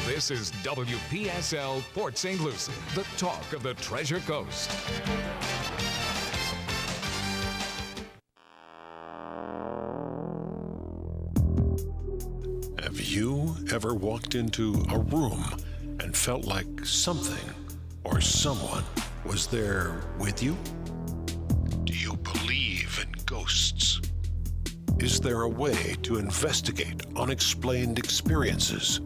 This is WPSL Port St. Lucie, the talk of the Treasure Coast. Have you ever walked into a room and felt like something or someone was there with you? Do you believe in ghosts? Is there a way to investigate unexplained experiences?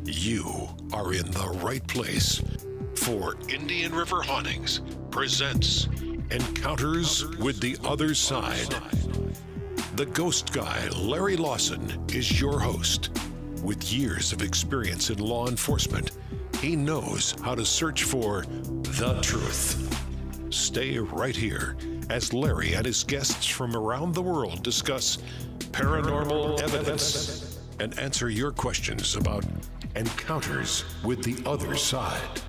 You are in the right place, for Indian River Hauntings presents Encounters with the Other Side. The ghost guy, Larry Lawson, is your host. With years of experience in law enforcement, he knows how to search for the truth. Stay right here as Larry and his guests from around the world discuss paranormal evidence and answer your questions about encounters with the other side.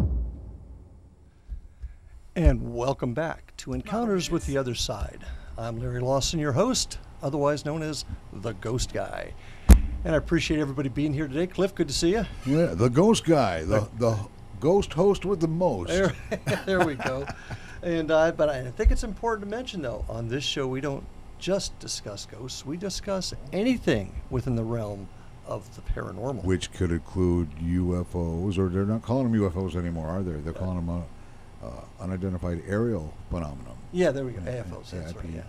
And welcome back to Encounters with the Other Side. I'm Larry Lawson, your host, otherwise known as the Ghost Guy. And I appreciate everybody being here today. Cliff, good to see you. Yeah, the Ghost Guy, the ghost host with the most. There we go. But I think it's important to mention, though, on this show we don't just discuss ghosts. We discuss anything within the realm of the paranormal. Which could include UFOs, or they're not calling them UFOs anymore, are they? They're calling them unidentified aerial phenomenon. Yeah, there we go. AFOs, that's right, yeah.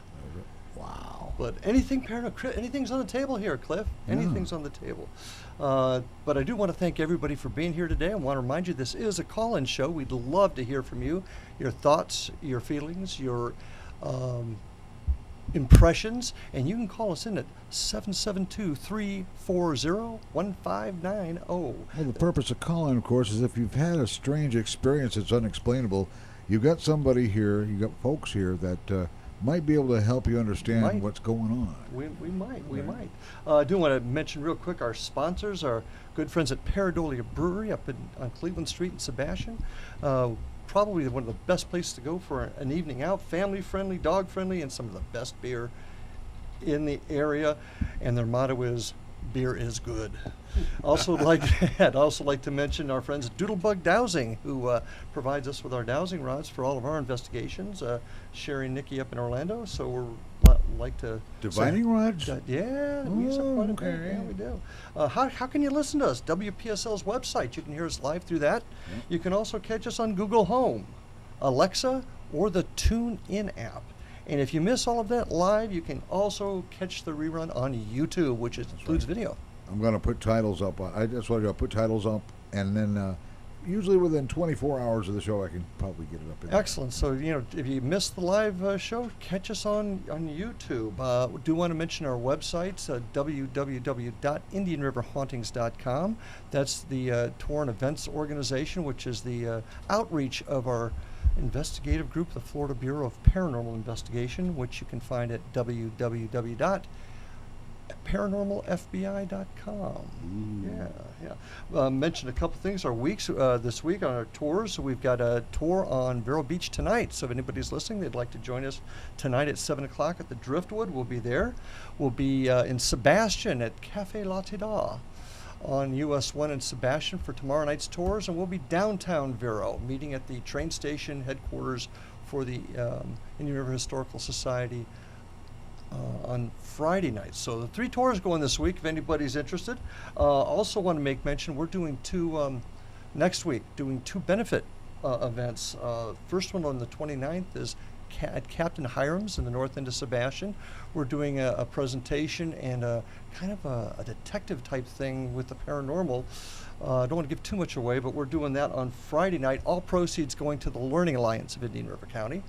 Wow. But anything paranormal, anything's on the table here, Cliff. Anything's on the table. But I do want to thank everybody for being here today. I want to remind you this is a call-in show. We'd love to hear from you, your thoughts, your feelings, your impressions, and you can call us in at 772-340-1590. Well, the purpose of calling, of course, is if you've had a strange experience that's unexplainable, you've got somebody here, you've got folks here that might be able to help you understand what's going on. We might. I do want to mention real quick our sponsors, our good friends at Paradolia Brewery up on Cleveland Street in Sebastian. Probably one of the best places to go for an evening out, family-friendly, dog-friendly, and some of the best beer in the area. And their motto is, beer is good. I'd also like to mention our friends at Doodlebug Dowsing, who provides us with our dowsing rods for all of our investigations. Sherry and Nikki up in Orlando, so we're like to divining rods. Yeah, we use them quite a bit. Yeah, we do. How can you listen to us? WPSL's website. You can hear us live through that. Yeah. You can also catch us on Google Home, Alexa, or the TuneIn app. And if you miss all of that live, you can also catch the rerun on YouTube, which includes video. I'm going to put titles up. That's what I do. I'll put titles up, and then usually within 24 hours of the show, I can probably get it up. Excellent. So, if you missed the live show, catch us on YouTube. Do want to mention our websites, www.indianriverhauntings.com. That's the tour and events organization, which is the outreach of our investigative group, the Florida Bureau of Paranormal Investigation, which you can find at www.paranormalfbi.com. Yeah. Mentioned a couple things. Our weeks this week on our tours. We've got a tour on Vero Beach tonight. So if anybody's listening, they'd like to join us tonight at 7 o'clock at the Driftwood. We'll be there. We'll be in Sebastian at Cafe La Tida on US 1 in Sebastian for tomorrow night's tours, and we'll be downtown Vero, meeting at the train station headquarters for the Indian River Historical Society on Friday night. So the 3 tours going this week if anybody's interested. Also want to make mention we're doing next week, doing 2 benefit events. First one on the 29th is at Captain Hiram's in the north end of Sebastian. We're doing a presentation and a kind of a detective type thing with the paranormal. I don't want to give too much away, but we're doing that on Friday night. All proceeds going to the Learning Alliance of Indian River County.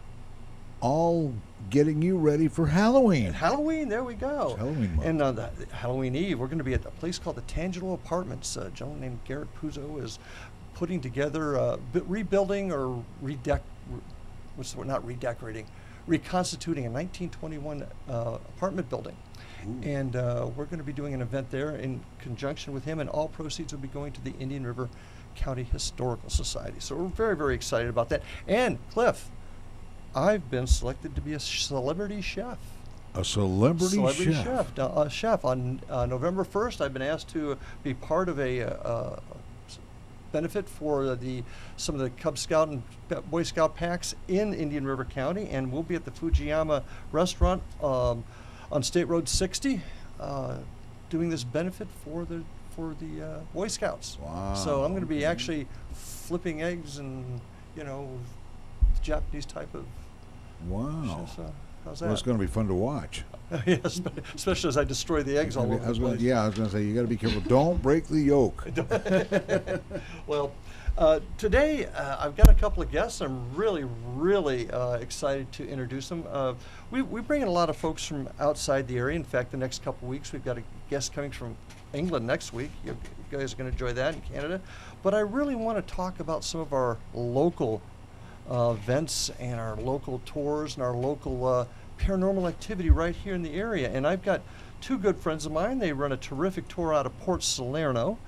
All getting you ready for Halloween. And Halloween, there we go. It's Halloween month. And the Halloween Eve, we're going to be at a place called the Tangelo Apartments. A gentleman named Garrett Puzo is putting together, rebuilding or reconstituting a 1921 apartment building. Ooh. And we're going to be doing an event there in conjunction with him, and all proceeds will be going to the Indian River County Historical Society. So we're very, very excited about that. And Cliff, I've been selected to be a celebrity chef. A celebrity chef. Chef. On November 1st, I've been asked to be part of a benefit for some of the Cub Scout and Boy Scout packs in Indian River County, and we'll be at the Fujiyama restaurant on State Road 60 doing this benefit for the Boy Scouts. Wow. So I'm going to be actually flipping eggs and, Japanese type of. Wow. So, how's that? Well, it's going to be fun to watch. Yes, especially as I destroy the eggs all over the place. I was going to say, you got to be careful. Don't break the yolk. Well, today I've got a couple of guests. I'm really, really excited to introduce them. We bring in a lot of folks from outside the area. In fact, the next couple of weeks we've got a guest coming from England next week. You guys are going to enjoy that in Canada. But I really want to talk about some of our local events and our local tours and our local paranormal activity right here in the area. And I've got two good friends of mine. They run a terrific tour out of Port Salerno,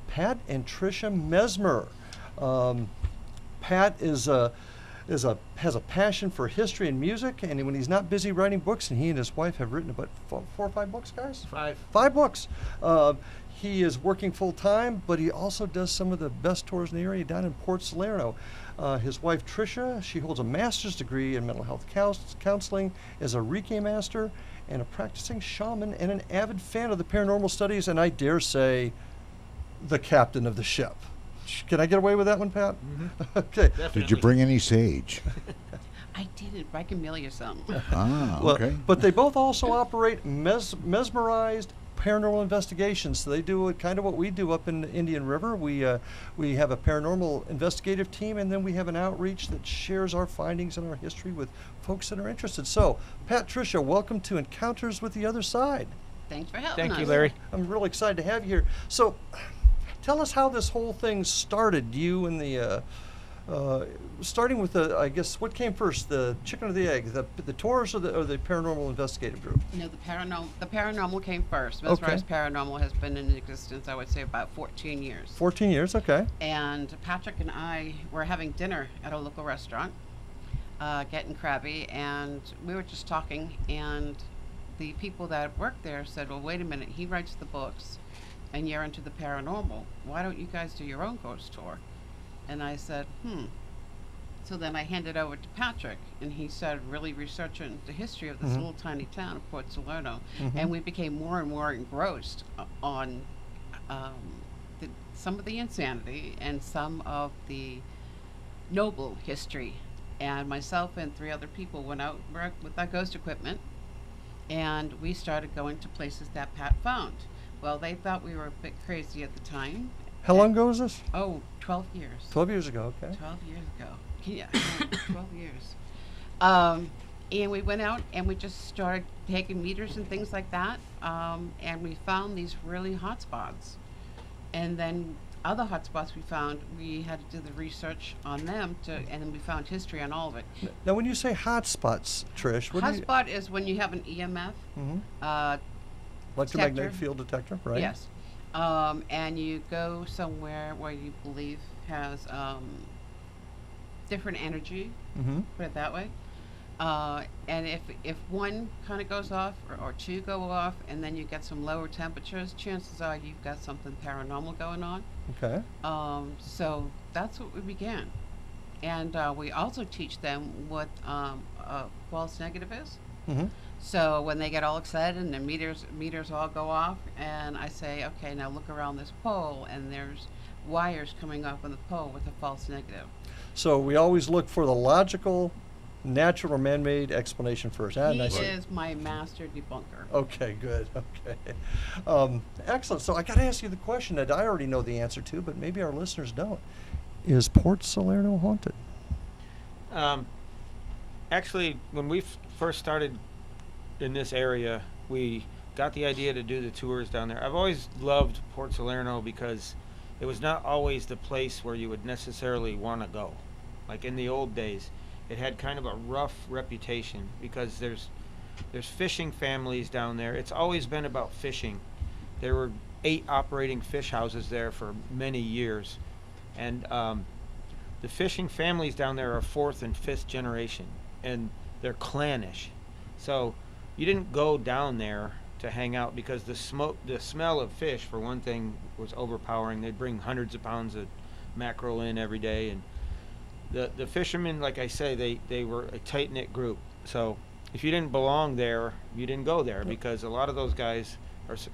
Pat and Tricia Mesmer. Pat has a passion for history and music, and when he's not busy writing books, and he and his wife have written about 4 or 5 books, guys? 5 books. He is working full time, but he also does some of the best tours in the area down in Port Salerno. His wife Tricia, she holds a master's degree in mental health counseling, is a Reiki master, and a practicing shaman, and an avid fan of the paranormal studies, and I dare say, the captain of the ship. Can I get away with that one, Pat? Mm-hmm. Okay. Definitely. Did you bring any sage? I didn't, but I can mail you some. Okay. But they both also operate Mesmerized Paranormal Investigations. So they do kind of what we do up in the Indian River. We have a paranormal investigative team, and then we have an outreach that shares our findings and our history with folks that are interested. So, Pat, Tricia, welcome to Encounters with the Other Side. Thanks for helping us. Thank you, Larry. I'm really excited to have you here. So, tell us how this whole thing started. You and the starting with I guess, what came first, the chicken or the egg, the tours or the paranormal investigative group? No, the paranormal came first. Mesmerized Paranormal has been in existence, I would say, about 14 years. 14 years, okay. And Patrick and I were having dinner at a local restaurant, getting crabby, and we were just talking, and the people that worked there said, well, wait a minute, he writes the books, and you're into the paranormal. Why don't you guys do your own ghost tour? And I said, So then I handed over to Patrick, and he started really researching the history of this little tiny town of Port Salerno. And we became more and more engrossed on some of the insanity and some of the noble history. And myself and 3 other people went out with our ghost equipment, and we started going to places that Pat found. Well, they thought we were a bit crazy at the time. How long ago was this? Oh, 12 years. 12 years ago, okay. 12 years ago. Yeah, 12 years. And we went out and we just started taking meters and things like that. And we found these really hot spots. And then other hot spots we found, we had to do the research on them, and then we found history on all of it. Now, when you say hot spots, Trish, what do you... Hotspot is when you have an EMF. Electromagnetic field detector, right? Yes. And you go somewhere where you believe has different energy, put it that way. And if one kind of goes off, or 2 go off, and then you get some lower temperatures, chances are you've got something paranormal going on. Okay. So that's what we began. And we also teach them what a false negative is. So when they get all excited and the meters all go off, and I say, okay, now look around this pole, and there's wires coming off on the pole with a false negative. So we always look for the logical, natural, or man-made explanation first. He is my master debunker. Okay, good. Okay. Excellent. So I got to ask you the question that I already know the answer to, but maybe our listeners don't. Is Port Salerno haunted? Actually, when we first started in this area, we got the idea to do the tours down there. I've always loved Port Salerno because it was not always the place where you would necessarily want to go. Like in the old days, it had kind of a rough reputation because there's fishing families down there. It's always been about fishing. There were 8 operating fish houses there for many years, and the fishing families down there are 4th and 5th generation, and they're clannish. So you didn't go down there to hang out because the smell of fish, for one thing, was overpowering. They'd bring hundreds of pounds of mackerel in every day. And the fishermen, like I say, they were a tight-knit group. So if you didn't belong there, you didn't go there, because a lot of those guys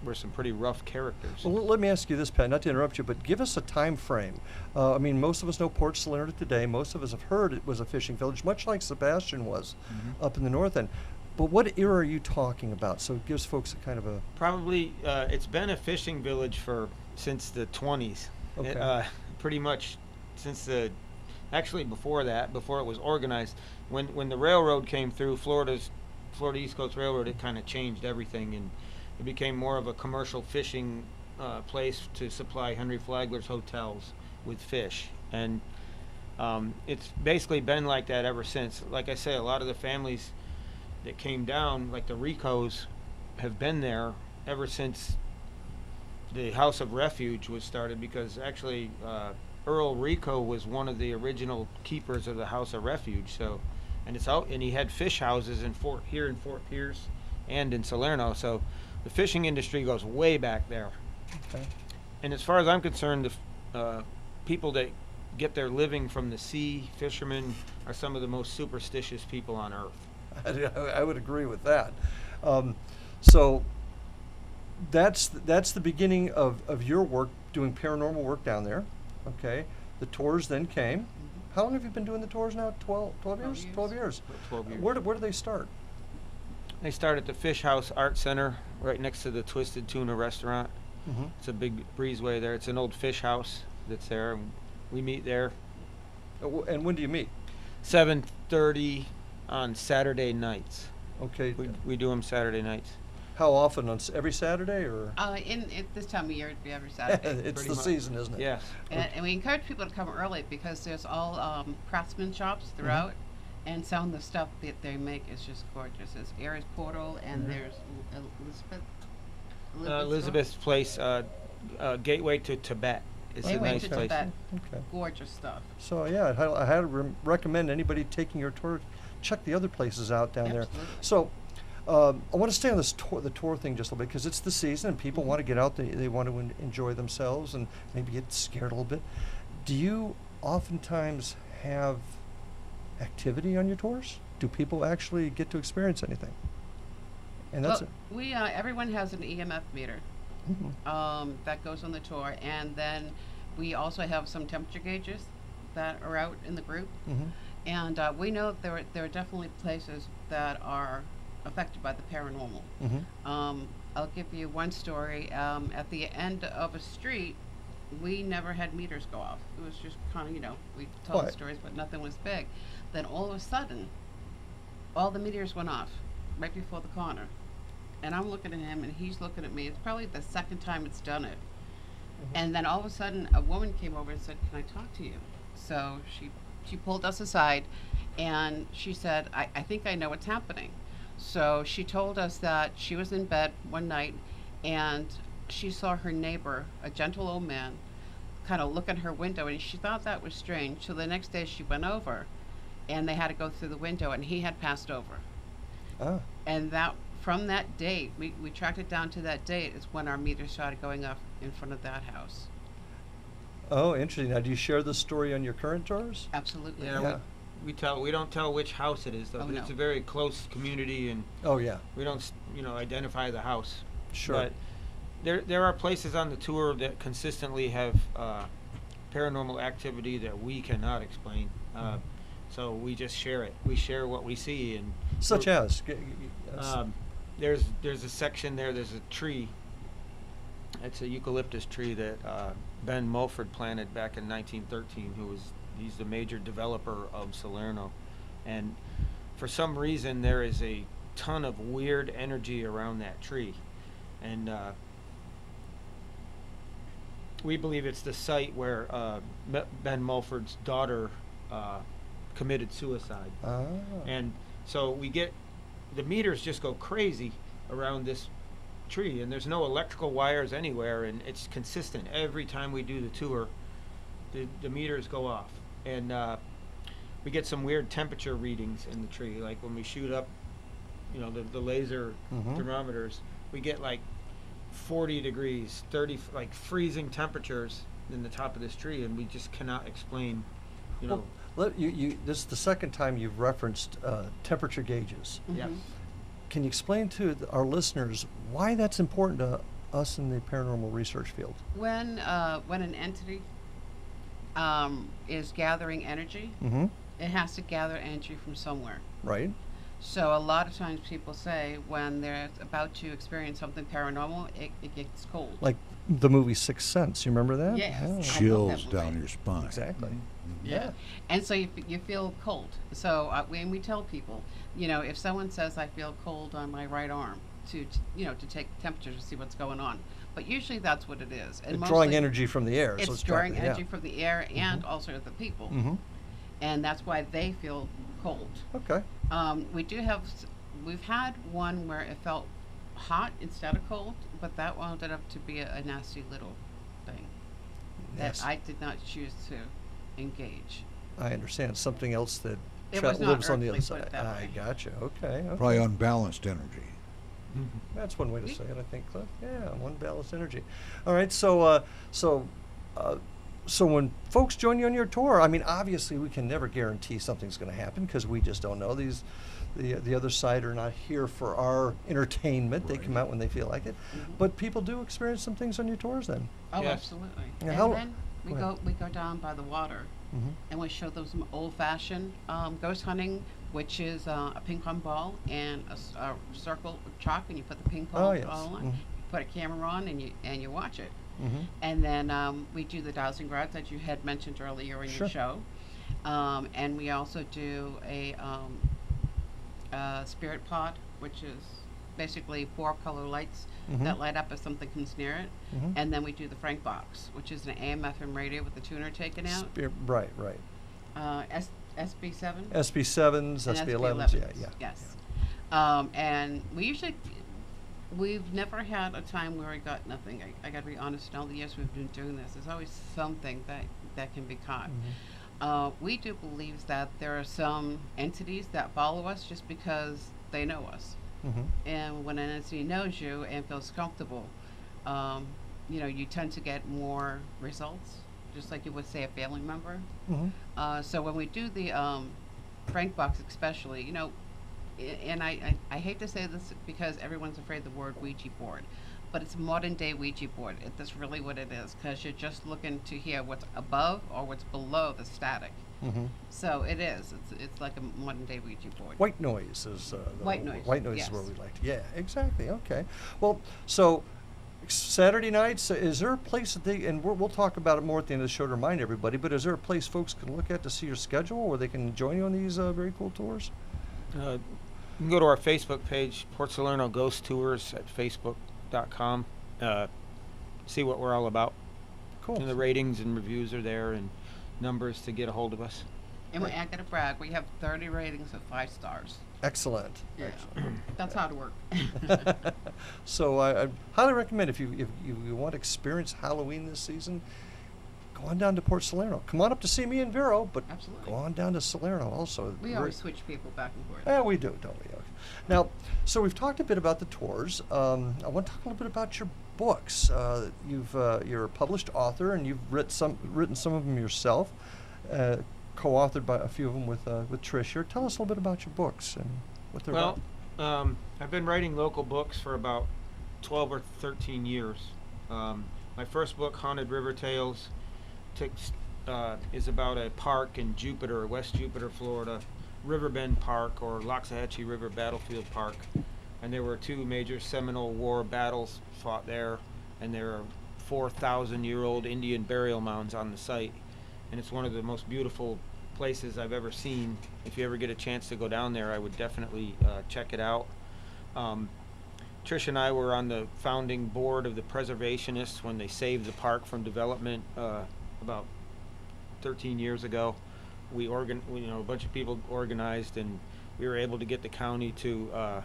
were some pretty rough characters. Well, let me ask you this, Pat, not to interrupt you, but give us a time frame. I mean, most of us know Port Salerno today. Most of us have heard it was a fishing village, much like Sebastian was up in the north end. But what era are you talking about? So it gives folks a kind of a... Probably, it's been a fishing village since the 20s. Okay. Pretty much since actually before that, before it was organized. When the railroad came through, Florida East Coast Railroad, it kind of changed everything, and it became more of a commercial fishing place to supply Henry Flagler's hotels with fish. And it's basically been like that ever since. Like I say, a lot of the families that came down, like the Ricos, have been there ever since the House of Refuge was started, because actually Earl Rico was one of the original keepers of the House of Refuge. So, and he had fish houses in Fort Pierce and in Salerno. So the fishing industry goes way back there. Okay. And as far as I'm concerned, the people that get their living from the sea, fishermen, are some of the most superstitious people on earth. I would agree with that. So that's the beginning of your work, doing paranormal work down there. Okay. The tours then came. How long have you been doing the tours now? 12 years? 12 years. 12 years. Where do they start? They start at the Fish House Art Center, right next to the Twisted Tuna restaurant. Mm-hmm. It's a big breezeway there. It's an old fish house that's there, and we meet there. And when do you meet? 7:30 on Saturday nights. Okay. We do them Saturday nights. How often? Every Saturday, or? In this time of year, it'd be every Saturday. It's Pretty the much. season, isn't it? Yes. And we encourage people to come early, because there's all craftsman shops throughout, and some of the stuff that they make is just gorgeous. There's Aries Portal, and there's Elizabeth's place, Gateway to Tibet. It's a Gateway nice to place. Tibet. Okay. Gorgeous stuff. So yeah, I had recommend anybody taking your tour, check the other places out down there. Absolutely. So I want to stay on this the tour thing just a little bit, because it's the season and people want to get out. They want to enjoy themselves and maybe get scared a little bit. Do you oftentimes have activity on your tours? Do people actually get to experience anything? And that's Well, we everyone has an EMF meter that goes on the tour, and then we also have some temperature gauges that are out in the group, and we know there are definitely places that are affected by the paranormal. I'll give you one story. At the end of a street, we never had meters go off. It was just kind of, we told the What? stories, but nothing was big. Then all of a sudden, all the meters went off right before the corner. And I'm looking at him, and he's looking at me. It's probably the second time it's done it. And then all of a sudden, a woman came over and said, "Can I talk to you?" So she pulled us aside, and she said, I think I know what's happening. So she told us that she was in bed one night, and she saw her neighbor, a gentle old man, kind of look in her window, and she thought that was strange. So the next day she went over, and they had to go through the window, and he had passed over. Ah. And from that date, we tracked it down to that date, is when our meters started going up in front of that house. Oh, interesting. Now, do you share this story on your current tours? Absolutely. Yeah, we don't tell which house it is, though. Oh, It's no. a very close community, and Oh, yeah. we don't identify the house. Sure. But there are places on the tour that consistently have paranormal activity that we cannot explain. So we just share it. We share what we see, and Such as? there's a section there. There's a tree. It's a eucalyptus tree that Ben Mulford planted back in 1913. He's the major developer of Salerno, and for some reason there is a ton of weird energy around that tree, and we believe it's the site where Ben Mulford's daughter committed suicide. Ah. And so we get the meters just go crazy around this tree, and there's no electrical wires anywhere, and it's consistent every time we do the tour. The meters go off, and we get some weird temperature readings in the tree, like when we shoot up, the laser thermometers, we get like 40 degrees, 30, like freezing temperatures than the top of this tree, and we just cannot explain, you know. Well, this is the second time you've referenced temperature gauges. Yes. Can you explain to our listeners why that's important to us in the paranormal research field? When an entity is gathering energy, Mm-hmm. it has to gather energy from somewhere. Right. So a lot of times people say when they're about to experience something paranormal, it gets cold. Like the movie Sixth Sense. You remember that? Yes. Yeah. I love that Chills movie. down your spine. Exactly. Yeah. And so you feel cold. So when we tell people, you know, if someone says I feel cold on my right arm, to take the temperature to see what's going on. But usually that's what it is. And It's drawing mostly energy from the air. It's so it's drawing dropping, energy from the air and also the people. Mm-hmm. And that's why they feel cold. Okay. We've had one where it felt hot instead of cold, but that wound up to be a nasty little thing Yes. that I did not choose to engage. I understand. Something else that It was not lives on the earthly, other put it side. that I way. gotcha. Okay. Probably unbalanced energy. That's one way to say it, I think, Cliff. Yeah, one balanced energy. All right, so when folks join you on your tour, I mean, obviously we can never guarantee something's going to happen because we just don't know. The other side are not here for our entertainment. They come out when they feel like it. But people do experience some things on your tours then. Oh, Yes. absolutely. Yeah, And how- then we go down by the water, and we show them some old-fashioned ghost hunting, which is a ping pong ball and a circle of chalk, and you put the ping pong Oh, yes. ball on. Mhm. You put a camera on, and you watch it. Mm-hmm. And then we do the dowsing rods that you had mentioned earlier in Sure. your show, and we also do a spirit pod, which is basically 4 color lights that light up if something comes near it. And then we do the Frank box, which is an AM/FM radio with the tuner taken out. Right. SB7. SB7s, and SB11s, yeah. Yes. And we've never had a time where we got nothing. I got to be honest, in all the years we've been doing this, there's always something that can be caught. We do believe that there are some entities that follow us just because they know us. And when an entity knows you and feels comfortable, you tend to get more results, just like you would say a family member. So when we do the Frank box especially, and I hate to say this because everyone's afraid of the word Ouija board, but it's a modern day Ouija board. That's really what it is, because you're just looking to hear what's above or what's below the static. So it is. It's like a modern day Ouija board. White noise is White noise, White noise yes. is where we like to. Yeah, exactly. Okay. Well, so Saturday nights, is there a place that they, and we'll talk about it more at the end of the show to remind everybody, but is there a place folks can look at to see your schedule where they can join you on these very cool tours? You can go to our Facebook page, Port Salerno Ghost Tours at facebook.com. See what we're all about. Cool. And the ratings and reviews are there, and numbers to get a hold of us. And I gotta brag, we have 30 ratings of 5 stars. Excellent. Yeah. Excellent. That's hard work. So I highly recommend if you want to experience Halloween this season, go on down to Port Salerno. Come on up to see me and Vero, but Absolutely. go on down to Salerno also. We always switch people back and forth. Yeah, we do, don't we? Now, so we've talked a bit about the tours. I want to talk a little bit about your books. You're a published author, and you've written some of them yourself, co-authored by a few of them with Trish here. Tell us a little bit about your books and what they're about. I've been writing local books for about 12 or 13 years. My first book, Haunted River Tales, is about a park in Jupiter, West Jupiter, Florida, Riverbend Park, or Loxahatchee River Battlefield Park. And there were 2 major Seminole War battles fought there, and there are 4,000-year-old Indian burial mounds on the site. And it's one of the most beautiful places I've ever seen. If you ever get a chance to go down there, I would definitely check it out. Trish and I were on the founding board of the preservationists when they saved the park from development about 13 years ago. A bunch of people organized, and we were able to get the county to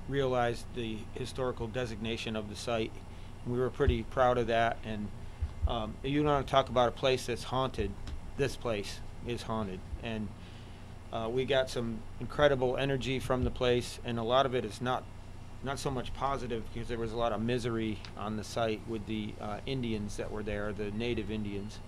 realize the historical designation of the site. We were pretty proud of that. And you want to talk about a place that's haunted. This place is haunted, and we got some incredible energy from the place, and a lot of it is not not so much positive, because there was a lot of misery on the site with the Indians that were there, the native Indians.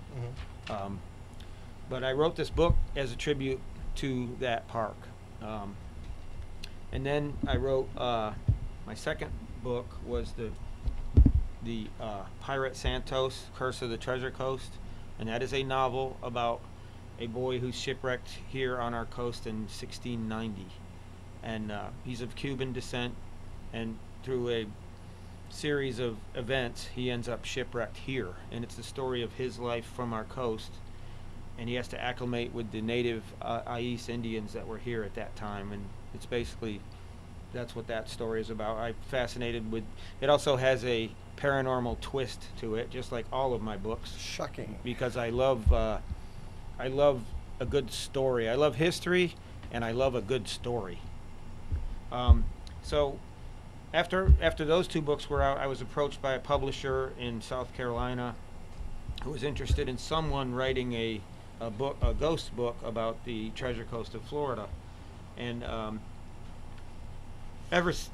But I wrote this book as a tribute to that park. And then I wrote my second book was the Pirate Santos, Curse of the Treasure Coast, and that is a novel about a boy who's shipwrecked here on our coast in 1690. And he's of Cuban descent, and through a series of events, he ends up shipwrecked here. And it's the story of his life from our coast, and he has to acclimate with the native a.k.a. Indians that were here at that time. And it's basically, that's what that story is about. I'm fascinated with, it also has a paranormal twist to it, just like all of my books. Shocking. Because I love a good story. I love history, and I love a good story. So after those two books were out, I was approached by a publisher in South Carolina who was interested in someone writing a ghost book about the Treasure Coast of Florida. And because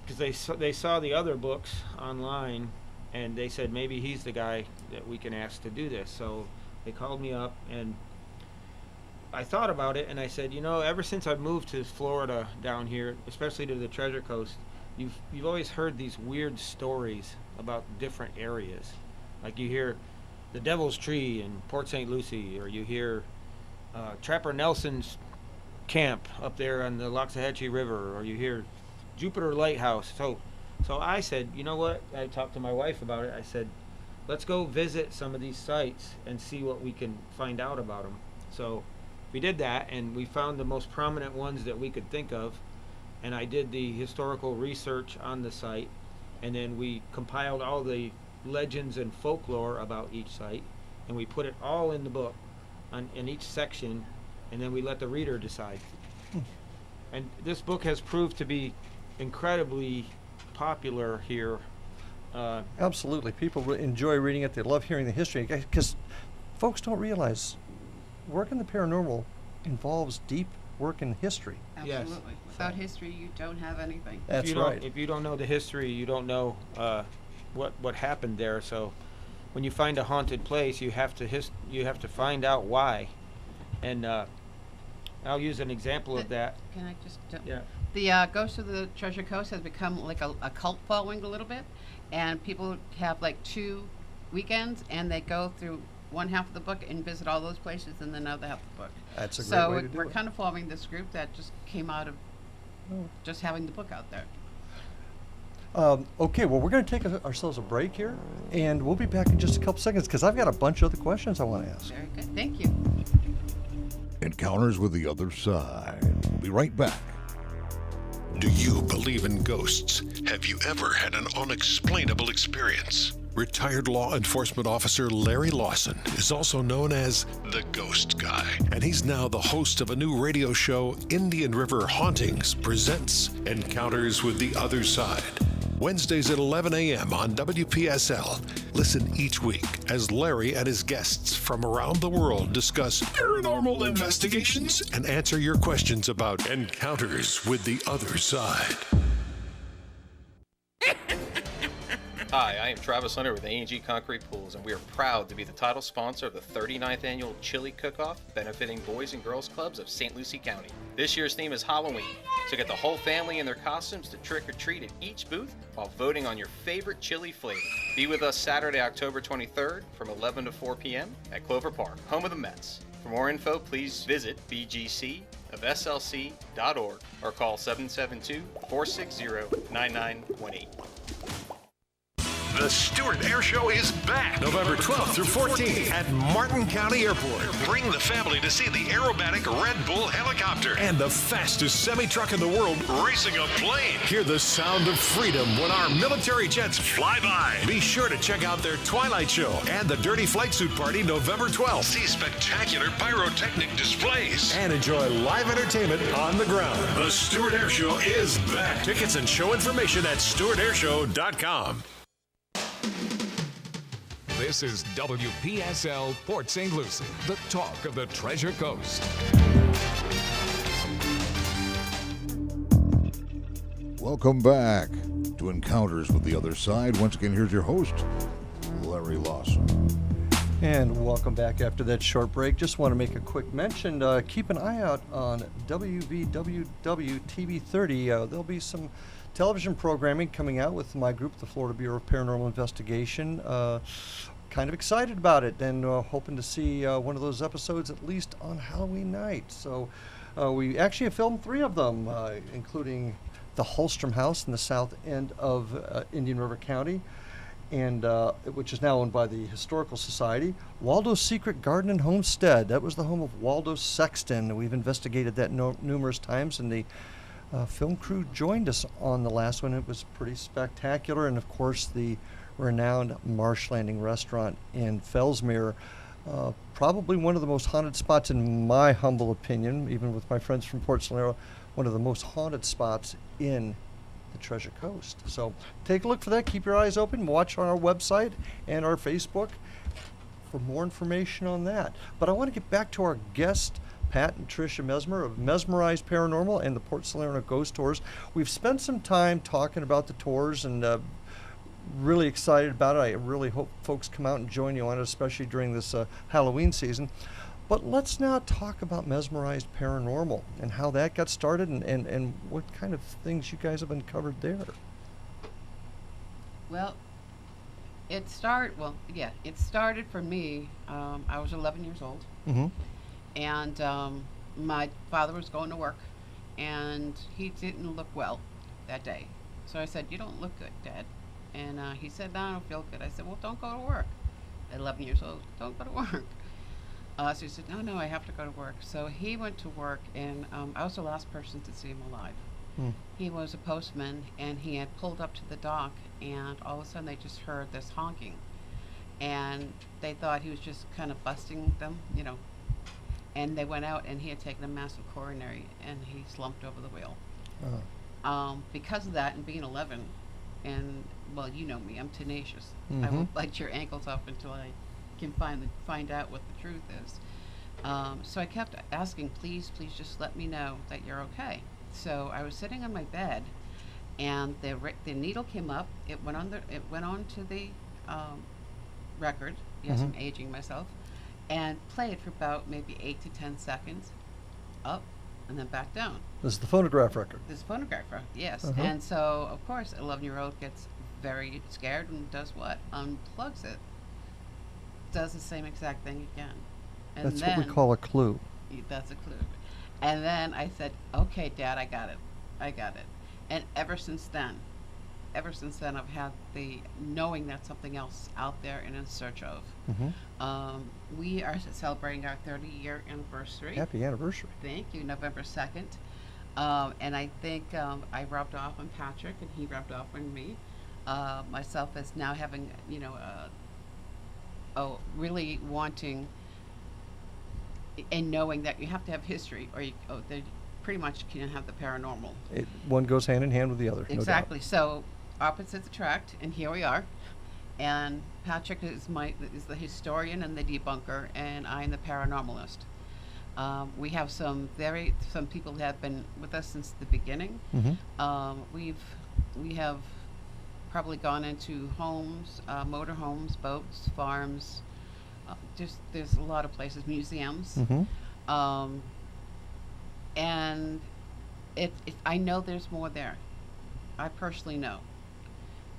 they saw the other books online, and they said maybe he's the guy that we can ask to do this. So they called me up, and I thought about it, and I said, ever since I've moved to Florida down here, especially to the Treasure Coast, you've always heard these weird stories about different areas. Like you hear the Devil's Tree in Port St. Lucie, or you hear Trapper Nelson's camp up there on the Loxahatchee River, or you hear Jupiter Lighthouse. So I said, you know what? I talked to my wife about it. I said, let's go visit some of these sites and see what we can find out about them. So we did that, and we found the most prominent ones that we could think of, and I did the historical research on the site, and then we compiled all the legends and folklore about each site, and we put it all in the book in each section, and then we let the reader decide. And this book has proved to be incredibly popular here. Absolutely. People enjoy reading it. They love hearing the history, because folks don't realize work in the paranormal involves deep work in history. Absolutely. Yes. Without history, you don't have anything. That's right. If you don't know the history, you don't know what happened there. So when you find a haunted place, you have to find out why. And I'll use an example of that. Can I just? Yeah. The Ghost of the Treasure Coast has become like a cult following a little bit, and people have like 2 weekends, and they go through one half of the book and visit all those places, and then another half of the book. That's a great way to do it. So we're kind of following this group that just came out of just having the book out there. Okay, well, we're going to take ourselves a break here, and we'll be back in just a couple seconds, because I've got a bunch of other questions I want to ask. Very good. Thank you. Encounters with the Other Side. We'll be right back. Do you believe in ghosts? Have you ever had an unexplainable experience? Retired law enforcement officer Larry Lawson is also known as the Ghost Guy, and he's now the host of a new radio show, Indian River Hauntings presents Encounters with the Other Side. Wednesdays at 11 a.m. on WPSL. Listen each week as Larry and his guests from around the world discuss paranormal investigations and answer your questions about encounters with the other side. Hi, I am Travis Hunter with A&G Concrete Pools, and we are proud to be the title sponsor of the 39th Annual Chili Cook-Off, benefiting Boys and Girls Clubs of St. Lucie County. This year's theme is Halloween, so get the whole family in their costumes to trick-or-treat at each booth while voting on your favorite chili flavor. Be with us Saturday, October 23rd from 11 to 4 p.m. at Clover Park, home of the Mets. For more info, please visit bgcofslc.org or call 772-460-9918. The Stuart Air Show is back November 12th through 14th at Martin County Airport. Bring the family to see the aerobatic Red Bull helicopter and the fastest semi-truck in the world racing a plane. Hear the sound of freedom when our military jets fly by. Be sure to check out their Twilight Show and the Dirty Flight Suit Party November 12th. See spectacular pyrotechnic displays and enjoy live entertainment on the ground. The Stuart Air Show is back. Tickets and show information at stuartairshow.com. This is WPSL Port St. Lucie, the talk of the Treasure Coast. Welcome back. to Encounters with the Other Side. Once again, here's your host, Larry Lawson. And welcome back after that short break. Just want to make a quick mention. Keep an eye out on WVWW TV30. There'll be some television programming coming out with my group, the Florida Bureau of Paranormal Investigation. Kind of excited about it, and hoping to see one of those episodes at least on Halloween night. So we actually have filmed 3 of them, including the Holstrom House in the south end of Indian River County, and which is now owned by the Historical Society. Waldo's Secret Garden and Homestead. That was the home of Waldo Sexton. We've investigated that numerous times, and the film crew joined us on the last one. It was pretty spectacular. And of course, the renowned Marsh Landing restaurant in Fellsmere, probably one of the most haunted spots in my humble opinion, even with my friends from Port Salerno, one of the most haunted spots in the Treasure Coast. So take a look for that. Keep your eyes open. Watch on our website and our Facebook for more information on that. But I want to get back to our guest, Pat and Patricia Mesmer of Mesmerized Paranormal and the Port Salerno Ghost Tours. We've spent some time talking about the tours, and really excited about it. I really hope folks come out and join you on it, especially during this Halloween season. But let's now talk about Mesmerized Paranormal and how that got started, and what kind of things you guys have uncovered there. Well, it started for me. I was 11 years old, and my father was going to work, and he didn't look well that day. So I said, "You don't look good, Dad." And he said, "No, I don't feel good." I said, "Well, don't go to work." At 11 years old, don't go to work. So he said, no, I have to go to work. So he went to work, and I was the last person to see him alive. He was a postman, and he had pulled up to the dock, and all of a sudden they just heard this honking. And they thought he was just kind of busting them, And they went out, and he had taken a massive coronary, and he slumped over the wheel. Because of that, and being 11, and, well, you know me, I'm tenacious. I won't bite your ankles off until I can find out what the truth is. So I kept asking, please just let me know that you're okay. So I was sitting on my bed, and the needle came up. It went on to the record. Yes, I'm aging myself, and played for about maybe 8 to 10 seconds, up and then back down. This is the phonograph record. This phonograph record, yes. And so, of course, an 11-year-old gets very scared and does what? Unplugs it. Does the same exact thing again. And That's then, what we call a clue. That's a clue. And then I said, "Okay, Dad, I got it." And ever since then, I've had the knowing that something else out there and in search of. We are celebrating our 30-year anniversary. Happy anniversary. Thank you, November 2nd. And I think I rubbed off on Patrick, and he rubbed off on me. Myself as now having, really wanting and knowing that you have to have history, or they pretty much can have the paranormal. One goes hand in hand with the other. Exactly. No doubt. So opposites attract, and here we are. And Patrick is the historian and the debunker, and I am the paranormalist. We have some people that have been with us since the beginning. We have probably gone into homes, motorhomes, boats, farms. There's a lot of places, museums. And I know there's more there. I personally know.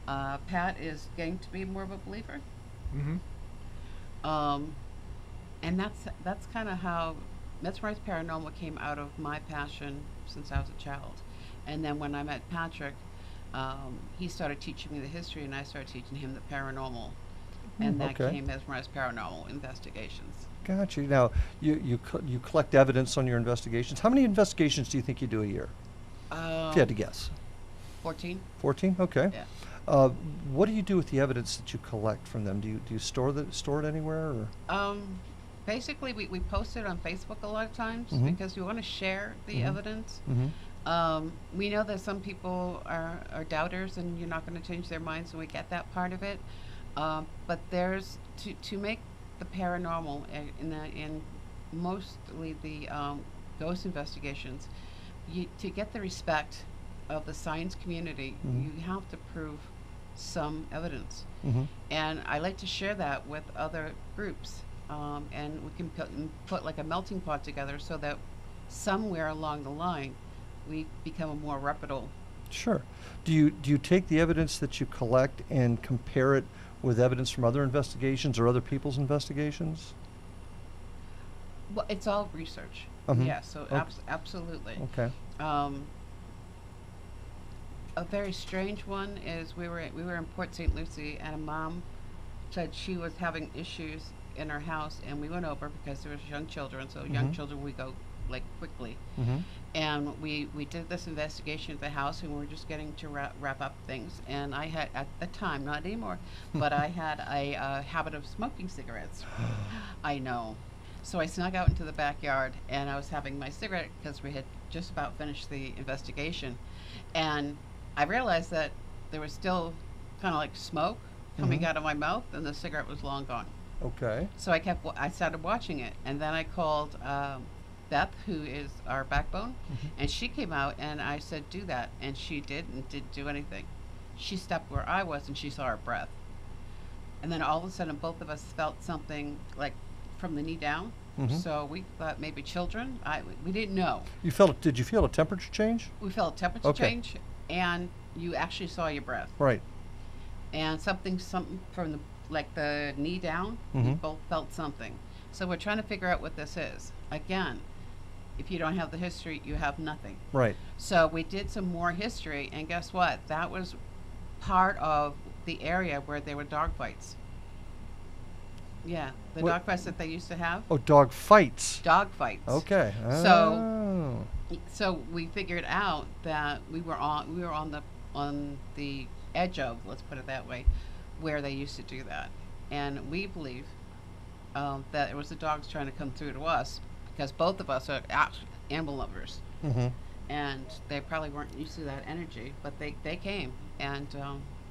Pat is getting to be more of a believer. And that's kind of how Mesmerized Paranormal came out of my passion since I was a child. And then when I met Patrick, he started teaching me the history, and I started teaching him the paranormal. And that came Mesmerized Paranormal Investigations. Gotcha. Now, you collect evidence on your investigations. How many investigations do you think you do a year? If you had to guess. 14. 14? Okay. Yeah. What do you do with the evidence that you collect from them? Do you store it anywhere? Or? Basically, we post it on Facebook a lot of times because we want to share the evidence. We know that some people are doubters, and you're not going to change their minds, and we get that part of it. But there's to make the paranormal and mostly the ghost investigations, to get the respect of the science community, Mhm. you have to prove some evidence. Mhm. And I like to share that with other groups. And we can put like a melting pot together so that somewhere along the line we become a more reputable. Sure. Do you take the evidence that you collect and compare it with evidence from other investigations or other people's investigations? Well, it's all research. Mhm. Yeah, so Okay. absolutely. Okay. A very strange one is we were in Port St. Lucie, and a mom said she was having issues in her house, and we went over because there was young children. So young Mhm. children, we go like quickly, Mhm. and we did this investigation at the house, and we were just getting to wrap up things. And I had at the time, not anymore, but I had a habit of smoking cigarettes. I know. So I snuck out into the backyard, and I was having my cigarette because we had just about finished the investigation, and I realized that there was still kind of like smoke coming Mhm. out of my mouth, and the cigarette was long gone. Okay. So I started watching it, and then I called Beth, who is our backbone, and she came out, and I said, "Do that," and she did, and didn't do anything. She stepped where I was, and she saw her breath, and then all of a sudden, both of us felt something like from the knee down. Mhm. So we thought maybe children. We didn't know. Did you feel a temperature change? We felt a temperature Okay. change, and you actually saw your breath. Right. And something from the knee down, we Mhm. both felt something. So we're trying to figure out what this is. Again, if you don't have the history, you have nothing. Right. So we did some more history, and guess what? That was part of the area where there were dog fights. Yeah, the What- dog fights that they used to have. Oh, dog fights. Dog fights. Okay. So- Oh. So we figured out that we were on the edge of, let's put it that way, where they used to do that, and we believe that it was the dogs trying to come through to us because both of us are animal lovers, Mhm. and they probably weren't used to that energy, but they came, and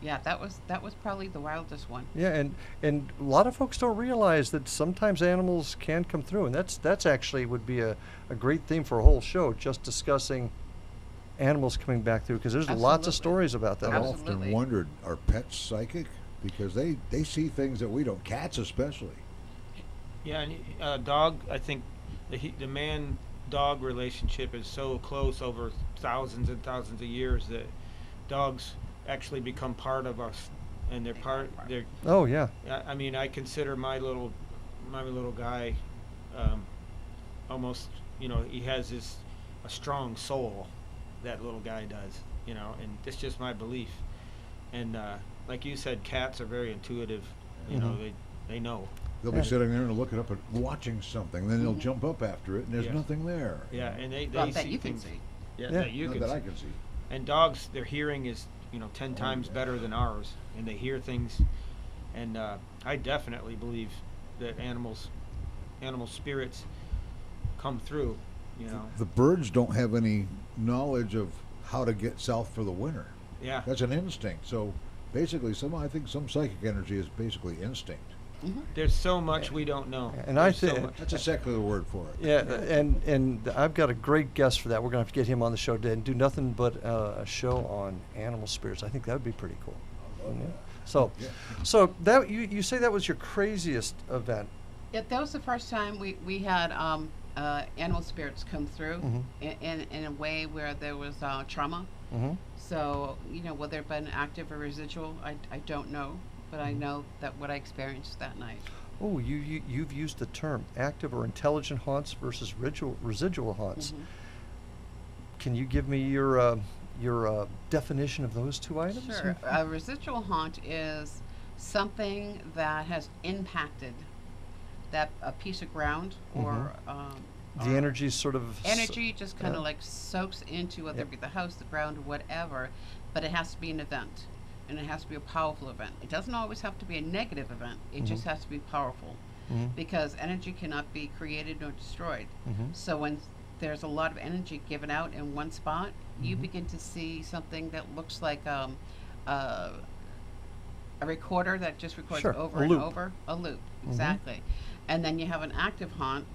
yeah, that was probably the wildest one. Yeah, and a lot of folks don't realize that sometimes animals can come through, and that's actually would be a great theme for a whole show, just discussing animals coming back through, because there's lots of Absolutely. stories about that. I've Absolutely. often wondered, are pets psychic? Because they see things that we don't. Cats especially. Yeah, and dog. I think the man-dog relationship is so close over thousands and thousands of years that dogs actually become part of us, and they're part. They're. Oh yeah. I mean, I consider my little guy almost. He has a strong soul. That little guy does. And it's just my belief. And like you said, cats are very intuitive. Mhm. They know. They'll Yeah. be sitting there and looking up and watching something, then they'll Mhm. jump up after it, and there's Yes. nothing there. Yeah, and they Well, that see you can things. see. Yeah, Yeah. that you Not can that see. I can see. And dogs, their hearing is 10 times yeah. better than ours, and they hear things. And I definitely believe that animal spirits come through. The birds don't have any knowledge of how to get south for the winter. Yeah. That's an instinct. So basically, I think some psychic energy is basically instinct. There's so much we don't know. And I There's so thi- much. That's a secular word for it. Yeah, and I've got a great guest for that. We're gonna have to get him on the show today and do nothing but a show on animal spirits. I think that would be pretty cool. Yeah. So, Yeah. so that you say that was your craziest event. Yeah, that was the first time we had animal spirits come through in a way where there was trauma. Mm-hmm. So, whether it been active or residual, I don't know, but I know that what I experienced that night. Oh, you've used the term active or intelligent haunts versus residual haunts. Mhm. Can you give me your definition of those two items? Sure. A residual haunt is something that has impacted a piece of ground or The energy sort of energy just kind of yeah. like soaks into whether it Yep. be the house, the ground, whatever, but it has to be an event, and it has to be a powerful event. It doesn't always have to be a negative event. It just has to be powerful, because energy cannot be created nor destroyed. So when there's a lot of energy given out in one spot, you begin to see something that looks like a recorder that just records Sure, over a and loop. over, a loop, exactly. And then you have an active haunt,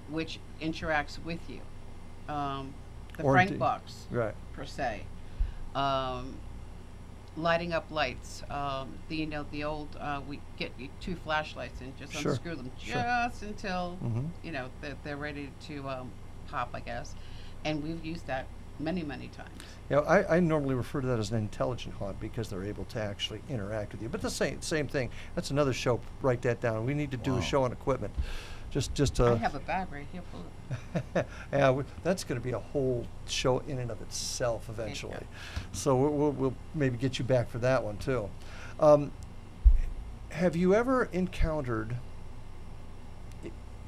which interacts with you. The Or Frank indeed. box, Right. per se. lighting up lights. The old we get you 2 flashlights and just Sure. unscrew them Sure. just until Mhm. they're ready to pop, I guess. And we've used that many times. I normally refer to that as an intelligent haunt because they're able to actually interact with you. But the same thing. That's another show. Write that down. We need to do a show on equipment. Just I have a bag right here full of yeah, that's going to be a whole show in and of itself eventually. So we'll maybe get you back for that one too. Have you ever encountered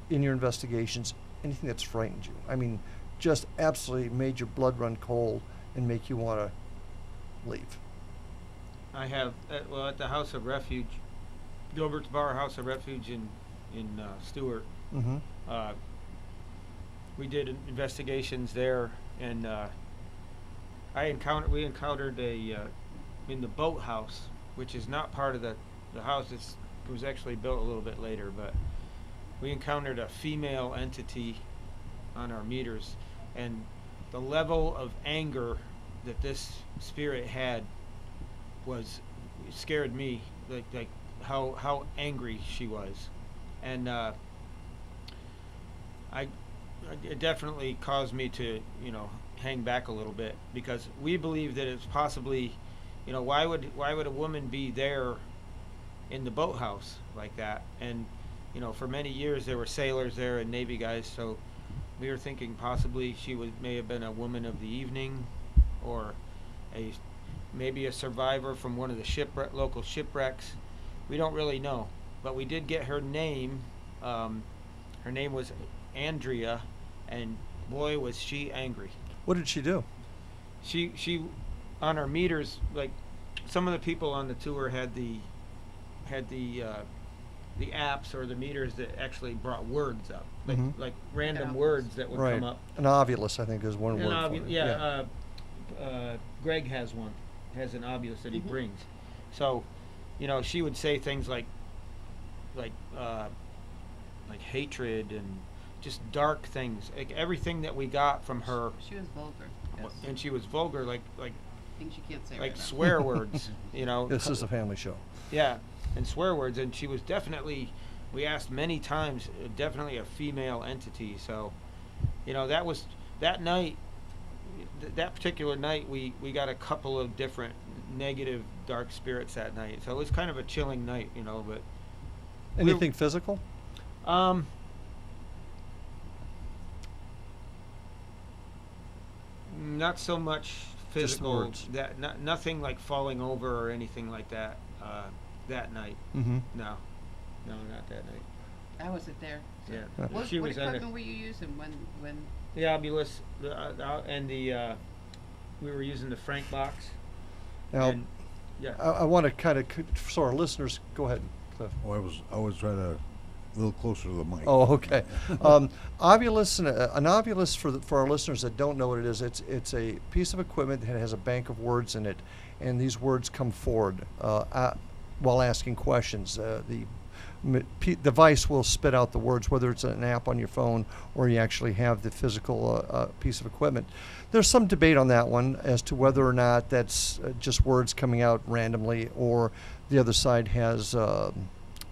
in your investigations anything that's frightened you? I mean, just absolutely made your blood run cold and make you want to leave? I have, at the House of Refuge, Gilbert's Bar House of Refuge in Stuart. Mm-hmm. We did investigations there, and we encountered in the boathouse, which is not part of the house. It was actually built a little bit later, but we encountered a female entity on our meters, and the level of anger that this spirit had scared me, like how angry she was, and it definitely caused me to hang back a little bit, because we believe that it's possibly, why would a woman be there in the boathouse like that? And for many years there were sailors there and Navy guys, so we were thinking possibly she may have been a woman of the evening, or maybe a survivor from one of the local shipwrecks. We don't really know, but we did get her name. Her name was Andrea, and boy was she angry. What did she do? She on our meters, like some of the people on the tour had the apps or the meters that actually brought words up, like random words that would come up. An ovulus, I think, is one word for it. Yeah. Greg has an ovulus that he brings. So, she would say things like hatred and just dark things, like everything that we got from her. She was vulgar. Yes. And she was vulgar, like things you can't say. Like right now. swear words. This is a family show. Yeah, and swear words, and she was definitely. We asked many times, definitely a female entity. So, that night. That particular night, we got a couple of different negative, dark spirits that night. So it was kind of a chilling night, But anything physical? Not so much physical. Just words. Nothing like falling over or anything like that. That night. Mm-hmm. No, not that night. I wasn't there. So. Yeah. What She was equipment were you using when? The obulus, and we were using the Frank box. Now, and, yeah. I want to kind of, so our listeners, go ahead, Cliff. Oh, I was trying to a little closer to the mic. Oh, okay. Ovulus, an ovulus for our listeners that don't know what it is, it's a piece of equipment that has a bank of words in it, and these words come forward while asking questions. The device will spit out the words, whether it's an app on your phone or you actually have the physical piece of equipment. There's some debate on that one as to whether or not that's just words coming out randomly or the other side has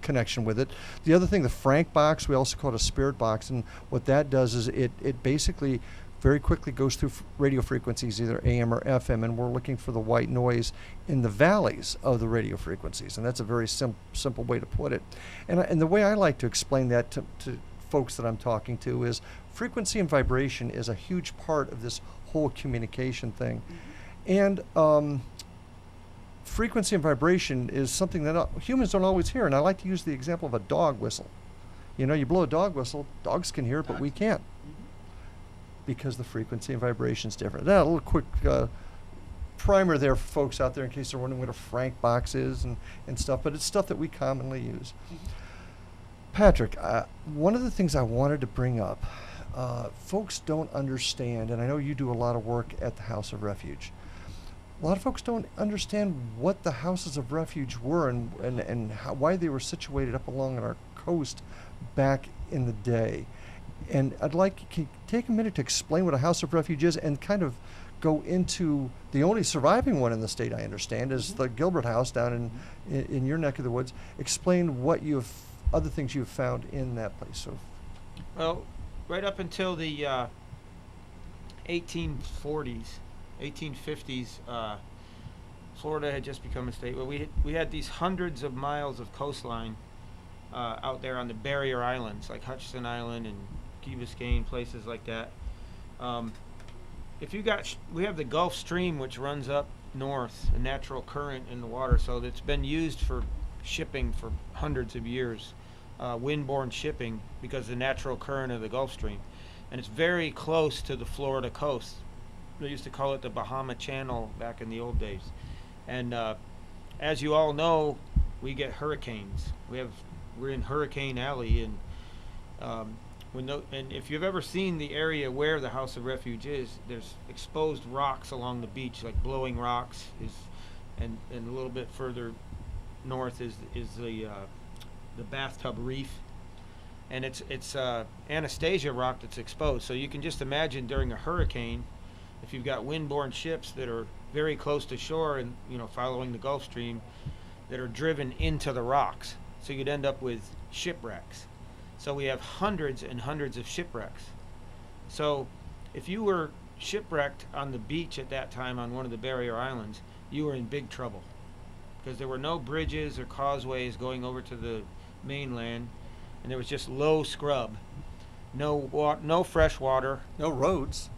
connection with it. The other thing, the Frank box, we also call it a spirit box, and what that does is it basically very quickly goes through radio frequencies, either AM or FM, and we're looking for the white noise in the valleys of the radio frequencies, and that's a very simple way to put it. And the way I like to explain that to folks that I'm talking to is frequency and vibration is a huge part of this whole communication thing. And frequency and vibration is something that humans don't always hear, and I like to use the example of a dog whistle. You blow a dog whistle, dogs can hear it, but we can't, because the frequency and vibration is different. Now, a little quick primer there for folks out there in case they're wondering what a Frank box is and stuff, but it's stuff that we commonly use. Patrick, one of the things I wanted to bring up, folks don't understand, and I know you do a lot of work at the House of Refuge. A lot of folks don't understand what the houses of refuge were and why they were situated up along our coast back in the day. And I'd like to take a minute to explain what a house of refuge is and kind of go into the only surviving one in the state, I understand, is the Gilbert House down in your neck of the woods. Explain what other things you've found in that place. So, well, right up until the 1840s, 1850s, Florida had just become a state. Well, we had these hundreds of miles of coastline out there on the barrier islands, like Hutchinson Island and Key Biscayne, places like that. We have the Gulf Stream, which runs up north, a natural current in the water, so it's been used for shipping for hundreds of years, windborne shipping, because of the natural current of the Gulf Stream. And it's very close to the Florida coast. They used to call it the Bahama Channel back in the old days. And as you all know, we get hurricanes. We're in Hurricane Alley, and and if you've ever seen the area where the House of Refuge is, there's exposed rocks along the beach, like Blowing Rocks, and a little bit further north is the Bathtub Reef, and it's Anastasia rock that's exposed. So you can just imagine during a hurricane, if you've got windborne ships that are very close to shore and following the Gulf Stream, that are driven into the rocks, so you'd end up with shipwrecks. So we have hundreds and hundreds of shipwrecks. So if you were shipwrecked on the beach at that time on one of the barrier islands, you were in big trouble, because there were no bridges or causeways going over to the mainland, and there was just low scrub, no fresh water, no roads,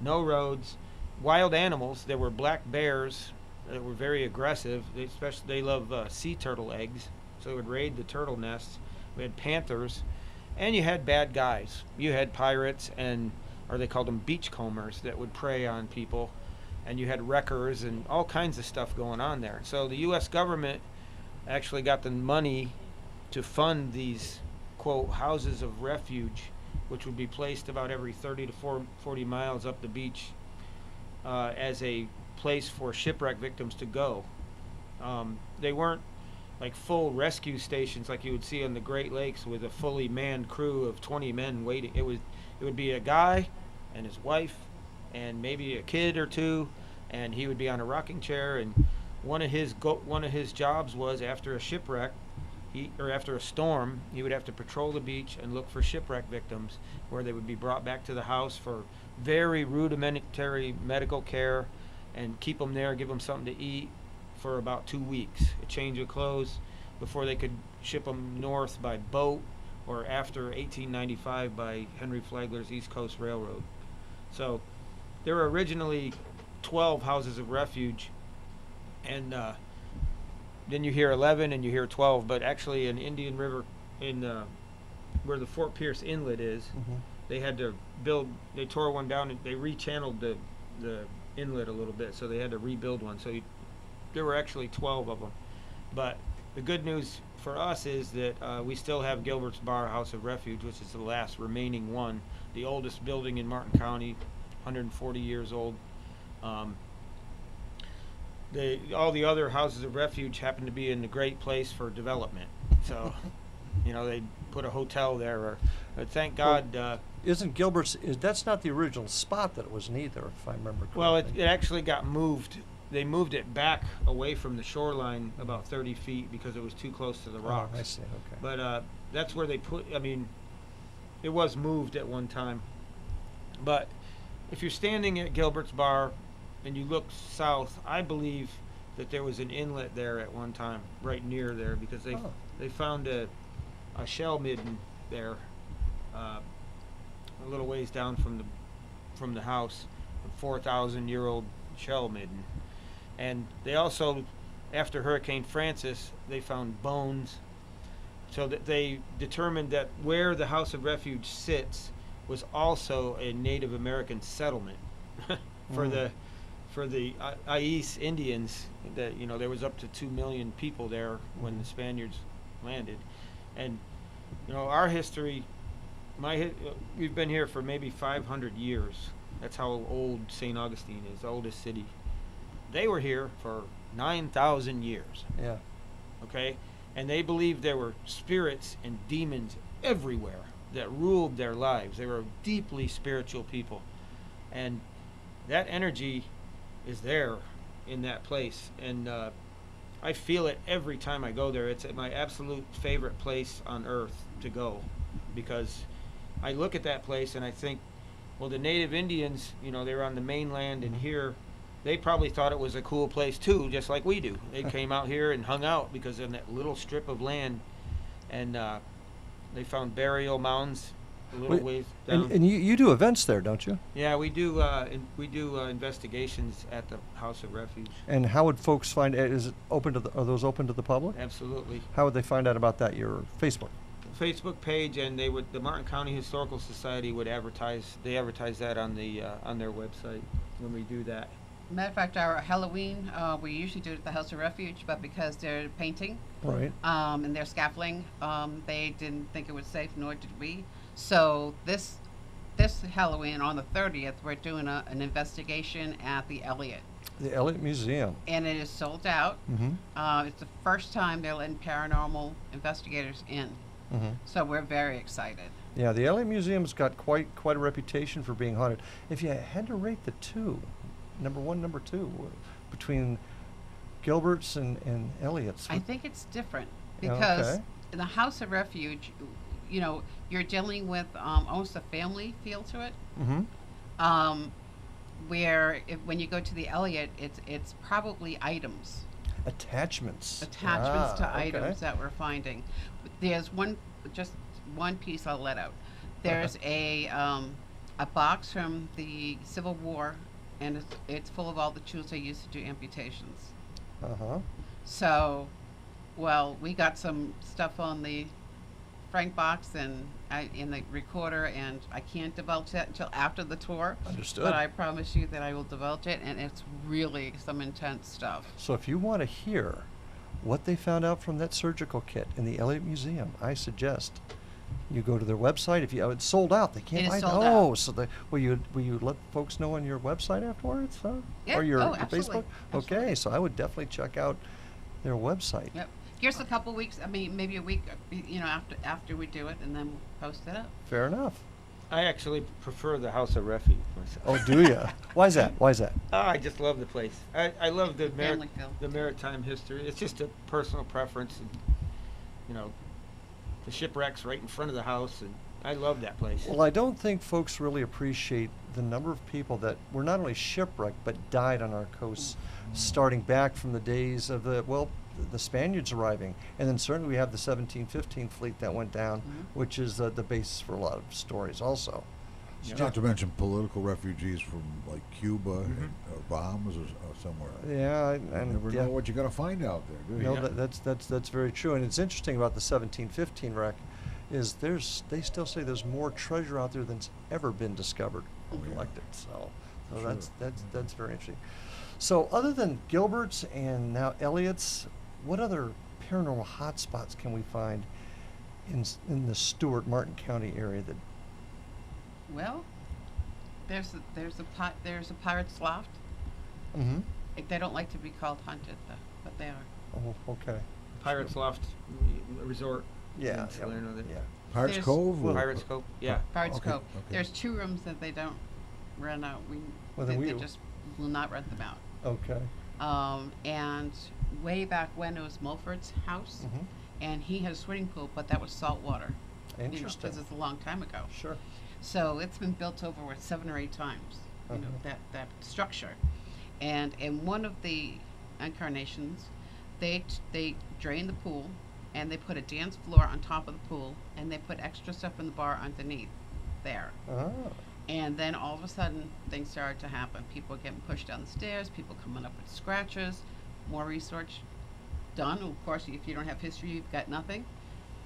wild animals. There were black bears that were very aggressive. They love sea turtle eggs, so they would raid the turtle nests. We had panthers. And you had bad guys. You had pirates, or they called them beachcombers, that would prey on people. And you had wreckers and all kinds of stuff going on there. So the U.S. government actually got the money to fund these, quote, houses of refuge, which would be placed about every 30 to 40 miles up the beach as a place for shipwreck victims to go. They weren't like full rescue stations like you would see on the Great Lakes with a fully manned crew of 20 men waiting. It would be a guy and his wife and maybe a kid or two, and he would be on a rocking chair, and one of his jobs was, after a shipwreck or after a storm, he would have to patrol the beach and look for shipwreck victims, where they would be brought back to the house for very rudimentary medical care, and keep them there, give them something to eat for about 2 weeks, a change of clothes, before they could ship them north by boat, or after 1895 by Henry Flagler's East Coast Railroad. So there were originally 12 houses of refuge, and then you hear 11 and you hear 12, but actually in Indian River, where the Fort Pierce Inlet is, they had to they tore one down and they rechanneled the inlet a little bit, so they had to rebuild one. So there were actually 12 of them. But the good news for us is that we still have Gilbert's Bar House of Refuge, which is the last remaining one, the oldest building in Martin County, 140 years old. All the other houses of refuge happen to be in a great place for development. So, they put a hotel there. But thank God. Isn't Gilbert's? That's not the original spot that it was neither, if I remember correctly. Well, it actually got moved. They moved it back away from the shoreline about 30 feet because it was too close to the rocks. Oh, I see. Okay. But that's where they put. It was moved at one time. But if you're standing at Gilbert's Bar and you look south, I believe that there was an inlet there at one time, right near there, because they found a shell midden there, a little ways down from the house, a 4,000-year-old shell midden. And they also, after Hurricane Francis, they found bones, so that they determined that where the House of Refuge sits was also a Native American settlement for the Ais Indians. That there was up to 2 million people there when the Spaniards landed, and our history, we've been here for maybe 500 years. That's how old St. Augustine is, the oldest city. They were here for 9,000 years. Yeah. Okay? And they believed there were spirits and demons everywhere that ruled their lives. They were deeply spiritual people. And that energy is there in that place, and I feel it every time I go there. It's my absolute favorite place on earth to go, because I look at that place and I think, well, the native Indians, you know, they were on the mainland, and here they probably thought it was a cool place too, just like we do. They came out here and hung out because in that little strip of land, and they found burial mounds a little ways down. And you do events there, don't you? Yeah, we do. We do investigations at the House of Refuge. And how would folks find it? Is it open to are those open to the public? Absolutely. How would they find out about that? Your Facebook? Facebook page, and the Martin County Historical Society would advertise. They advertise that on their website when we do that. Matter of fact, our Halloween, we usually do it at the House of Refuge, but because they're painting, Right. and they're scaffolding, they didn't think it was safe, nor did we. So this Halloween on the 30th, we're doing an investigation at the Elliott. The Elliott Museum. And it is sold out. Mm-hmm. It's the first time they're letting paranormal investigators in. Mm-hmm. So we're very excited. Yeah, the Elliott Museum's got quite a reputation for being haunted. If you had to rate the two, number one, number two, between Gilbert's and Elliott's. I think it's different Yeah, because okay. in the House of Refuge, you know, you're dealing with almost a family feel to it. Mm-hmm. Where when you go to the Elliott, it's probably items. Attachments. To okay. items that we're finding. There's just one piece I'll let out. There's a box from the Civil War, and it's full of all the tools they used to do amputations. Uh-huh. So, well, we got some stuff on the Frank box and in the recorder, and I can't divulge that until after the tour. Understood. But I promise you that I will divulge it, and it's really some intense stuff. So if you want to hear what they found out from that surgical kit in the Elliott Museum, I suggest you go to their website. It's sold out. They can't It is find sold Oh, out. so will you let folks know on your website afterwards, huh? Yeah. Or your Absolutely. Facebook? Okay, Absolutely. so I would definitely check out their website. Yep. Here's a couple weeks. I mean, maybe a week. You know, after we do it, and then we'll post it up. Fair enough. I actually prefer the House of Refuge myself. Oh, do you? Why is that? Oh, I just love the place. I love the Family feel. the maritime history. It's just a personal preference, and you know, the shipwreck's right in front of the house, and I love that place. Well, I don't think folks really appreciate the number of people that were not only shipwrecked but died on our coasts, starting back from the days of the Spaniards arriving, and then certainly we have the 1715 fleet that went down, which is the basis for a lot of stories also. Not to mention political refugees from like Cuba and Bahamas or somewhere. Yeah, You and never know what you're going to find out there, do you? No, that's very true, and it's interesting about the 1715 wreck is they still say there's more treasure out there than's ever been discovered or collected. So Sure. that's very interesting. So other than Gilbert's and now Elliott's, what other paranormal hotspots can we find in the Stuart Martin County area that? Well, there's a pirate's loft. Mm-hmm. They don't like to be called haunted, though, but they are. Oh, okay. Pirates Loft Resort. Yeah. in Salerno. Yeah. Pirates There's- Cove? or- Pirates Cove. Yeah. Pirates Okay, Cove. okay. There's 2 rooms that they don't rent out. Well, then They we- just will not rent them out. Okay. And way back when, it was Mulford's house, Mm-hmm. and he had a swimming pool, but that was salt water. Interesting. Because it's a long time ago. Sure. So it's been built over 7 or 8 times. You know, that structure, and in one of the incarnations, they drained the pool, and they put a dance floor on top of the pool, and they put extra stuff in the bar underneath there. Ah. And then all of a sudden, things started to happen. People getting pushed down the stairs, people coming up with scratches, more research done. Of course, if you don't have history, you've got nothing.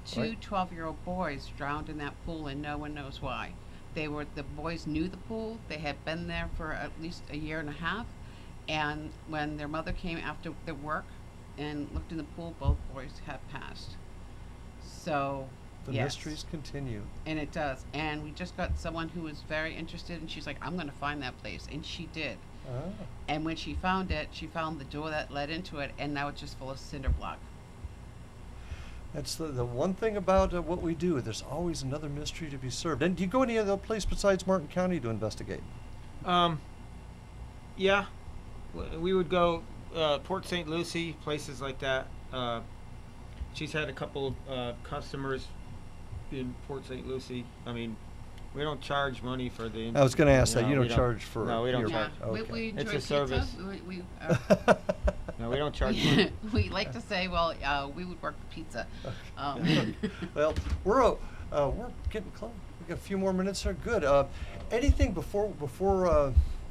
2 Right. 12-year-old boys drowned in that pool, and no one knows why. The boys knew the pool. They had been there for at least a year and a half. And when their mother came after their work and looked in the pool, both boys had passed. So, The yes. mysteries continue. And it does. And we just got someone who was very interested, and she's like, I'm going to find that place. And she did. Ah. And when she found it, she found the door that led into it, and now it's just full of cinder block. That's the one thing about what we do. There's always another mystery to be served. And do you go any other place besides Martin County to investigate? Yeah. We would go Port St. Lucie, places like that. She's had a couple customers in Port St. Lucie. I mean, we don't charge money for the. I was going to ask that. You we don't charge for. No, we don't your- charge. Yeah, Okay. we enjoy It's a pizza. service. We No, we don't charge money. we like to say, well, we would work for pizza. Well, we're getting close. We got a few more minutes here. Good. Anything before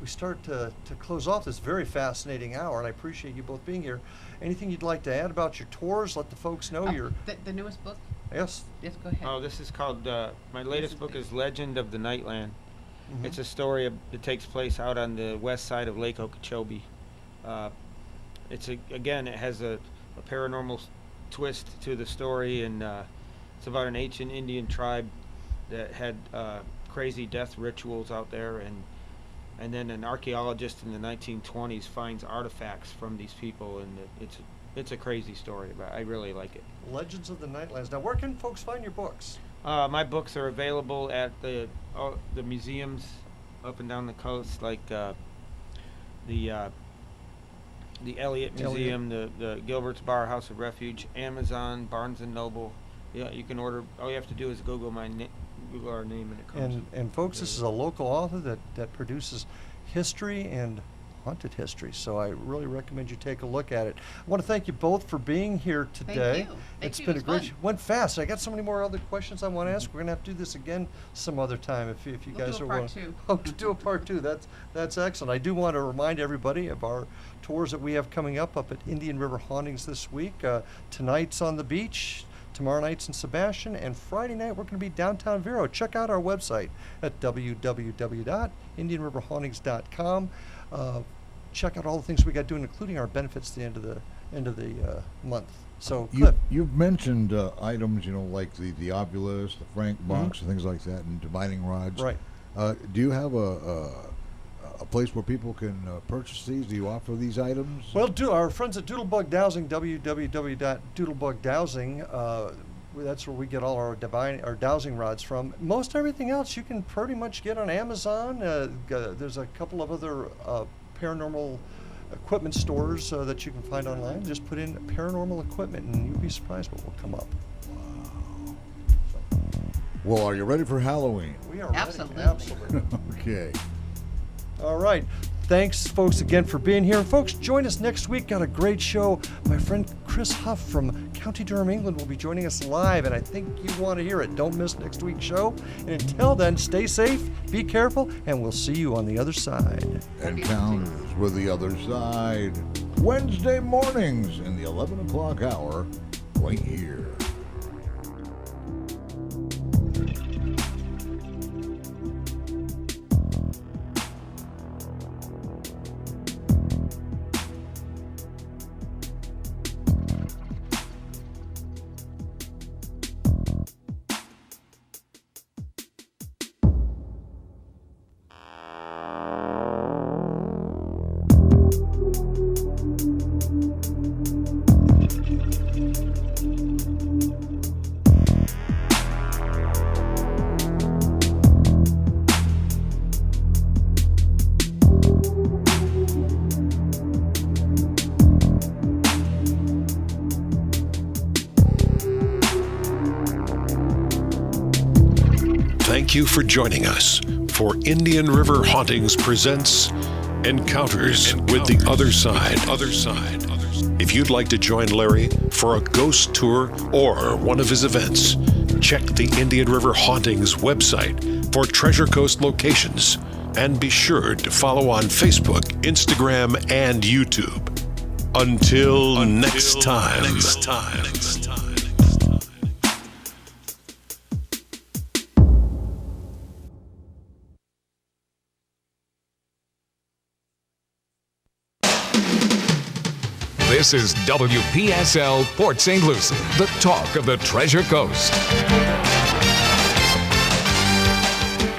we start to close off this very fascinating hour, and I appreciate you both being here. Anything you'd like to add about your tours? Let the folks know your. The newest book? Yes. Yes, go ahead. Oh, this is called. My latest book is Legend of the Nightland. Mhm. It's a story that takes place out on the west side of Lake Okeechobee. It has a paranormal twist to the story, and it's about an ancient Indian tribe that had crazy death rituals out there, and then an archaeologist in the 1920s finds artifacts from these people, and it's a crazy story, but I really like it. Legends of the Nightlands. Now, where can folks find your books? My books are available at the museums up and down the coast, like the Elliott Museum, the Gilbert's Bar House of Refuge, Amazon, Barnes and Noble. Yeah, you can order. All you have to do is Google Google our name, and it comes. And folks, this is a local author that produces history and haunted history. So I really recommend you take a look at it. I want to thank you both for being here today. Thank you. It's Thank you. been It a was great. fun. Went fast. I got so many more other questions I want to ask. We're gonna have to do this again some other time if you We'll guys do a are part willing. two. Oh, to do a part two. That's excellent. I do want to remind everybody of our tours that we have coming up at Indian River Hauntings this week. Tonight's on the beach. Tomorrow night's in Sebastian, and Friday night we're going to be downtown Vero. Check out our website at www.indianriverhauntings.com. Check out all the things we got doing, including our benefits at the end of the month. So, Cliff. You've mentioned items, like the Obulus, the Frank box, and things like that, and divining rods. Right. Do you have a place where people can purchase these? Do you offer these items? Well, our friends at Doodlebug Dowsing, www.doodlebugdowsing, that's where we get all our dowsing rods from. Most everything else you can pretty much get on Amazon. There's a couple of other paranormal equipment stores that you can find online. Just put in paranormal equipment and you'll be surprised what will come up. Well, are you ready for Halloween? We are Absolutely. ready. Absolutely. Okay. All right. Thanks, folks, again for being here. And folks, join us next week. Got a great show. My friend Chris Huff from County Durham, England, will be joining us live, and I think you want to hear it. Don't miss next week's show. And until then, stay safe, be careful, and we'll see you on the other side. Encounters with the Other Side. Wednesday mornings in the 11 o'clock hour, right here. Thank you for joining us for Indian River Hauntings presents Encounters with the Other Side. If you'd like to join Larry for a ghost tour or one of his events, check the Indian River Hauntings website for Treasure Coast locations, and be sure to follow on Facebook, Instagram, and YouTube. Until next time. This is WPSL Port St. Lucie, the talk of the Treasure Coast.